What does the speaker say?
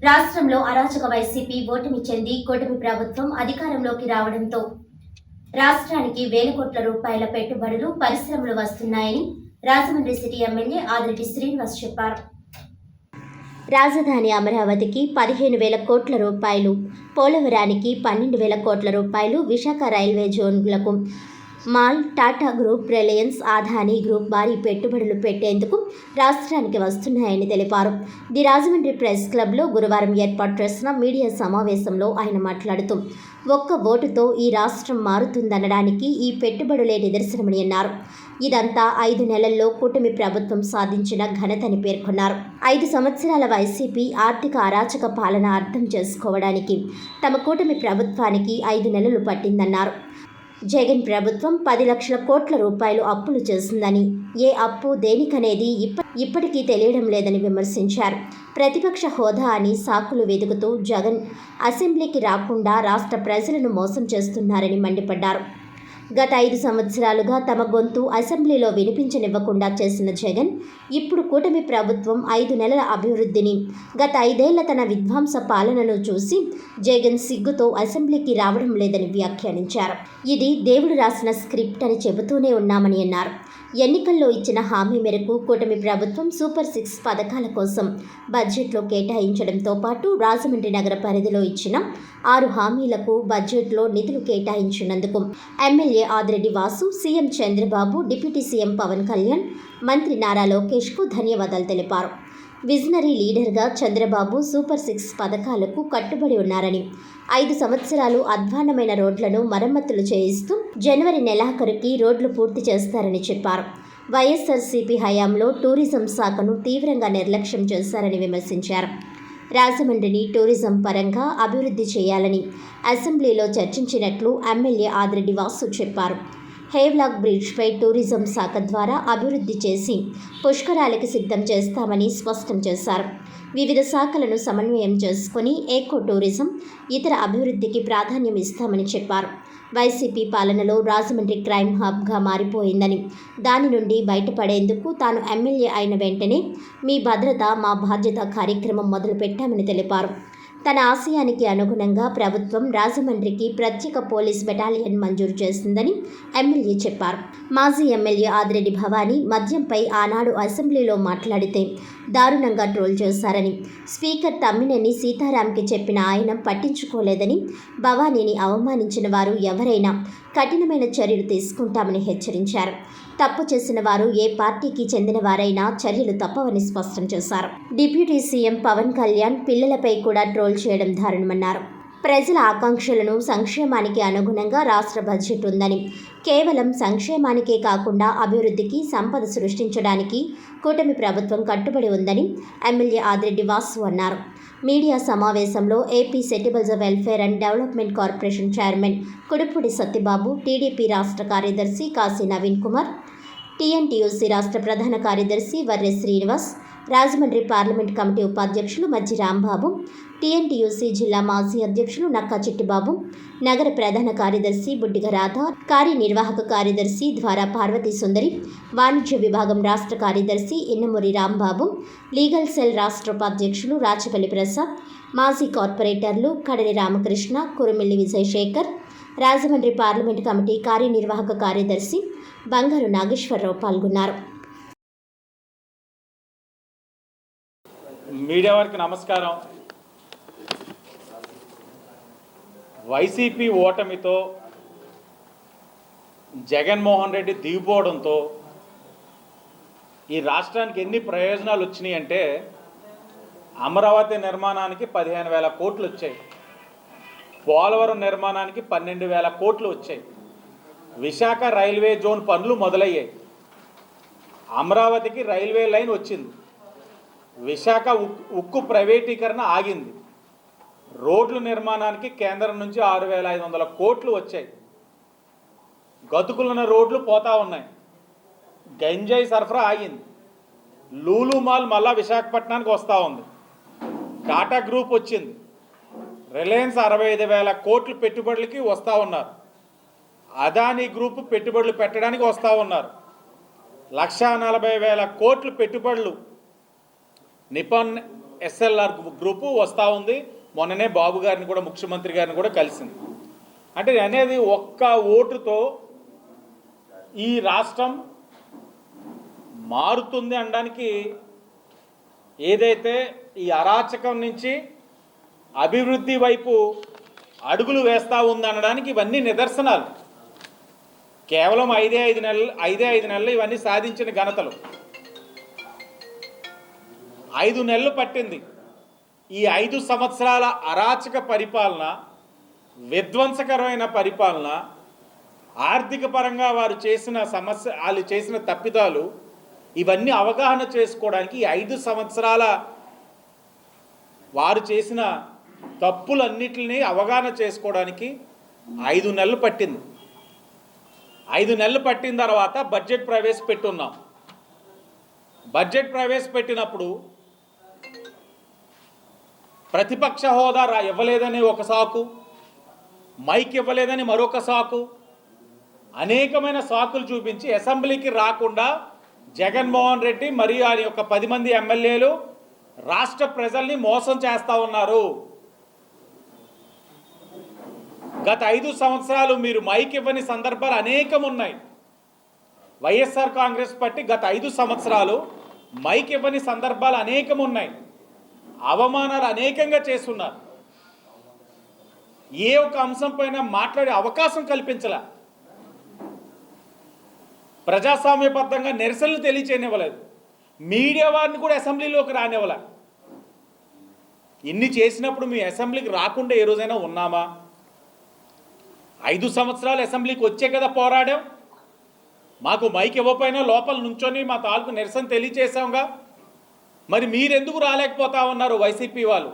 రాష్ట్రంలో అరాచక వైసీపీ ఓటమి చెంది కూటమి ప్రభుత్వం అధికారంలోకి రావడంతో రాష్ట్రానికి వేల కోట్ల రూపాయల పెట్టుబడులు పరిశ్రమలు వస్తున్నాయని రాజమండ్రి సిటీ ఎమ్మెల్యే ఆదిరెడ్డి శ్రీనివాస్ చెప్పారు. రాజధాని అమరావతికి 15,000 కోట్ల రూపాయలు, పోలవరానికి 12,000 కోట్ల రూపాయలు, విశాఖ రైల్వే జోన్లకు mall, Tata group, Reliance, Adani group భారీ పెట్టుబడులు పెట్టేందుకు రాష్ట్రానికి వస్తున్నాయని తెలిపారు. ది రాజమండ్రి ప్రెస్ క్లబ్లో గురువారం ఏర్పాటు చేసిన మీడియా సమావేశంలో ఆయన మాట్లాడుతూ ఒక్క ఓటుతో ఈ రాష్ట్రం మారుతుందనడానికి ఈ పెట్టుబడులే నిదర్శనమని అన్నారు. ఇదంతా 5 నెలల్లో కూటమి ప్రభుత్వం సాధించిన ఘనతని పేర్కొన్నారు. 5 సంవత్సరాల వైసీపీ ఆర్థిక అరాచక పాలన అర్థం చేసుకోవడానికి తమ కూటమి ప్రభుత్వానికి 5 నెలలు పట్టిందన్నారు. జగన్ ప్రభుత్వం 10 లక్షల కోట్ల రూపాయలు అప్పులు చేసిందని, ఏ అప్పు దేనికనేది ఇప్పటికీ తెలియడం లేదని విమర్శించారు. ప్రతిపక్ష హోదా అని సాకులు వెతుకుతూ జగన్ అసెంబ్లీకి రాకుండా రాష్ట్ర ప్రజలను మోసం చేస్తున్నారని మండిపడ్డారు. గత 5 సంవత్సరాలుగా తమ గొంతు అసెంబ్లీలో వినిపించనివ్వకుండా చేసిన జగన్ ఇప్పుడు కూటమి ప్రభుత్వం 5 నెలల అభివృద్ధిని, గత 5 ఏళ్ల తన విధ్వంస పాలనను చూసి జగన్ సిగ్గుతో అసెంబ్లీకి రావడం లేదని వ్యాఖ్యానించారు. ఇది దేవుడు రాసిన స్క్రిప్ట్ అని చెబుతూనే ఉన్నామని అన్నారు. ఎన్నికల్లో ఇచ్చిన హామీ మేరకు కూటమి ప్రభుత్వం సూపర్ 6 పథకాల కోసం బడ్జెట్లో కేటాయించడంతో పాటు రాజమండ్రి నగర పరిధిలో ఇచ్చిన 6 హామీలకు బడ్జెట్లో నిధులు కేటాయించినందుకు MLA Adireddy Vasu, CM Chandrababu, deputy CM Pawan Kalyan, మంత్రి నారా లోకేష్కు ధన్యవాదాలు తెలిపారు. విజనరీ లీడర్గా చంద్రబాబు సూపర్ 6 పథకాలకు కట్టుబడి ఉన్నారని, 5 సంవత్సరాలు అధ్వాన్నమైన రోడ్లను మరమ్మతులు చేయిస్తూ జనవరి నెలాఖరుకి రోడ్లు పూర్తి చేస్తారని చెప్పారు. వైఎస్ఆర్సీపీ హయాంలో టూరిజం శాఖను తీవ్రంగా నిర్లక్ష్యం చేశారని విమర్శించారు. రాజమండ్రిని టూరిజం పరంగా అభివృద్ధి చేయాలని అసెంబ్లీలో చర్చించినట్లు ఎమ్మెల్యే ఆదిరెడ్డి వాసు చెప్పారు. హేవ్లాక్ బ్రిడ్జ్పై టూరిజం శాఖ ద్వారా అభివృద్ధి చేసి పుష్కరాలకి సిద్ధం చేస్తామని స్పష్టం చేశారు. వివిధ శాఖలను సమన్వయం చేసుకుని ఏకో టూరిజం, ఇతర అభివృద్ధికి ప్రాధాన్యం ఇస్తామని చెప్పారు. వైసీపీ పాలనలో రాజమండ్రి క్రైమ్ హబ్గా మారిపోయిందని, దాని నుండి బయటపడేందుకు తాను ఎమ్మెల్యే అయిన వెంటనే మీ భద్రత మా బాధ్యత కార్యక్రమం మొదలుపెట్టామని తెలిపారు. తన ఆశయానికి అనుగుణంగా ప్రభుత్వం రాజమండ్రికి ప్రత్యేక పోలీస్ బెటాలియన్ మంజూరు చేసిందని ఎమ్మెల్యే చెప్పారు. మాజీ ఎమ్మెల్యే ఆదిరెడ్డి భవానీ మద్యంపై ఆనాడు అసెంబ్లీలో మాట్లాడితే దారుణంగా ట్రోల్ చేశారని, స్పీకర్ తమ్మినేని సీతారాంకి చెప్పిన ఆయన పట్టించుకోలేదని, భవానీని అవమానించిన వారు ఎవరైనా కఠినమైన చర్యలు తీసుకుంటామని హెచ్చరించారు. తప్పు చేసిన వారు ఏ పార్టీకి చెందిన వారైనా చర్యలు తప్పవని స్పష్టం చేశారు. డిప్యూటీ సీఎం పవన్ కళ్యాణ్ పిల్లలపై కూడా ట్రోల్ చేయడం దారుణమన్నారు. ప్రజల ఆకాంక్షలను, సంక్షేమానికి అనుగుణంగా రాష్ట్ర బడ్జెట్ ఉందని, కేవలం సంక్షేమానికే కాకుండా అభివృద్ధికి, సంపద సృష్టించడానికి కూటమి ప్రభుత్వం కట్టుబడి ఉందని ఎమ్మెల్యే ఆదిరెడ్డి వాసు అన్నారు. మీడియా సమావేశంలో ఏపీ సెటిబుల్స్ welfare and development corporation chairman Kudupudi Satyababu, TDP రాష్ట్ర కార్యదర్శి కాశీ నవీన్ కుమార్, టీఎన్టీయూసీ రాష్ట్ర ప్రధాన కార్యదర్శి వర్రె శ్రీనివాస్, రాజమండ్రి పార్లమెంట్ కమిటీ ఉపాధ్యక్షులు మజ్జి రాంబాబు, టీఎన్టీయూసీ జిల్లా మాజీ అధ్యక్షులు నక్కా చిట్టిబాబు, నగర ప్రధాన కార్యదర్శి బుడ్డిగ రాధ, కార్యనిర్వాహక కార్యదర్శి ద్వారా పార్వతీ సుందరి, వాణిజ్య విభాగం రాష్ట్ర కార్యదర్శి ఇన్నమూరి రాంబాబు, లీగల్ సెల్ రాష్ట్ర ఉపాధ్యక్షులు రాచపల్లి ప్రసాద్, మాజీ కార్పొరేటర్లు కడలి రామకృష్ణ, కురుమిల్లి విజయశేఖర్, రాజమండ్రి పార్లమెంట్ కమిటీ కార్యనిర్వాహక కార్యదర్శి బంగారు నాగేశ్వరరావు పాల్గొన్నారు. మీడియా వారికి నమస్కారం. వైసీపీ ఓటమితో జగన్మోహన్ రెడ్డి దిగిపోవడంతో ఈ రాష్ట్రానికి ఎన్ని ప్రయోజనాలు వచ్చినాయి అంటే, అమరావతి నిర్మాణానికి 15,000 కోట్లు వచ్చాయి, పోలవరం నిర్మాణానికి 12,000 కోట్లు వచ్చాయి, విశాఖ రైల్వే జోన్ పనులు మొదలయ్యాయి, అమరావతికి రైల్వే లైన్ వచ్చింది, విశాఖ ఉక్కు ప్రైవేటీకరణ ఆగింది, రోడ్ల నిర్మాణానికి కేంద్రం నుంచి 6,500 కోట్లు వచ్చాయి, గతుకులున్న రోడ్లు పోతా ఉన్నాయి, గంజాయి సరఫరా ఆగింది, లూలు మాల్ మళ్ళా విశాఖపట్నానికి వస్తూ ఉంది, టాటా గ్రూప్ వచ్చింది, రిలయన్స్ 65,000 కోట్లు పెట్టుబడులకి వస్తూ ఉన్నారు, అదానీ గ్రూప్ పెట్టుబడులు పెట్టడానికి వస్తూ ఉన్నారు, 1,40,000 కోట్లు పెట్టుబడులు నిపాన్ ఎస్ఎల్ఆర్ గ్రూపు వస్తూ ఉంది. మొన్ననే బాబు గారిని కూడా, ముఖ్యమంత్రి గారిని కూడా కలిసింది. అంటే అనేది ఒక్క ఓటుతో ఈ రాష్ట్రం మారుతుంది అనడానికి, ఏదైతే ఈ అరాచకం నుంచి అభివృద్ధి వైపు అడుగులు వేస్తూ ఉందనడానికి ఇవన్నీ నిదర్శనాలు. కేవలం ఐదే ఐదు నెలలు ఇవన్నీ సాధించిన ఘనతలు. 5 నెలలు పట్టింది ఈ 5 సంవత్సరాల అరాచక పరిపాలన, విధ్వంసకరమైన పరిపాలన, ఆర్థిక పరంగా వాళ్ళు చేసిన తప్పిదాలు ఇవన్నీ అవగాహన చేసుకోవడానికి 5 సంవత్సరాల వారు చేసిన తప్పులన్నిటిని అవగాహన చేసుకోవడానికి 5 నెలలు పట్టింది. 5 నెలలు పట్టిన తర్వాత బడ్జెట్ ప్రవేశపెట్టున్నాం. బడ్జెట్ ప్రవేశపెట్టినప్పుడు ప్రతిపక్ష హోదా ఇవ్వలేదని ఒక సాకు, మైక్ ఇవ్వలేదని మరొక సాకు, అనేకమైన సాకులు చూపించి అసెంబ్లీకి రాకుండా జగన్మోహన్ రెడ్డి మరియు ఆయన యొక్క 10 మంది ఎమ్మెల్యేలు రాష్ట్ర ప్రజల్ని మోసం చేస్తూ ఉన్నారు. గత 5 సంవత్సరాలు మీరు మైక్ ఇవ్వని సందర్భాలు అనేకం ఉన్నాయి. వైఎస్ఆర్ కాంగ్రెస్ పార్టీ గత 5 సంవత్సరాలు మైక్ ఇవ్వని సందర్భాలు అనేకం ఉన్నాయి. అవమానాలు అనేకంగా చేస్తున్నారు. ఏ ఒక అంశం పైన మాట్లాడే అవకాశం కల్పించలే. ప్రజాస్వామ్యబద్ధంగా నిరసనలు తెలియచేయనివ్వలేదు. మీడియా వారిని కూడా అసెంబ్లీలోకి రానివ్వలే. ఇన్ని చేసినప్పుడు మీ అసెంబ్లీకి రాకుండా ఏ రోజైనా ఉన్నామా? 5 సంవత్సరాలు అసెంబ్లీకి వచ్చే కదా పోరాడాం. మాకు మైక్ ఇవ్వకపోయినా లోపల నుంచొని మా తాలూకు నిరసన తెలియచేసాంగా. మరి మీరెందుకు రాలేకపోతా ఉన్నారు వైసీపీ వాళ్ళు?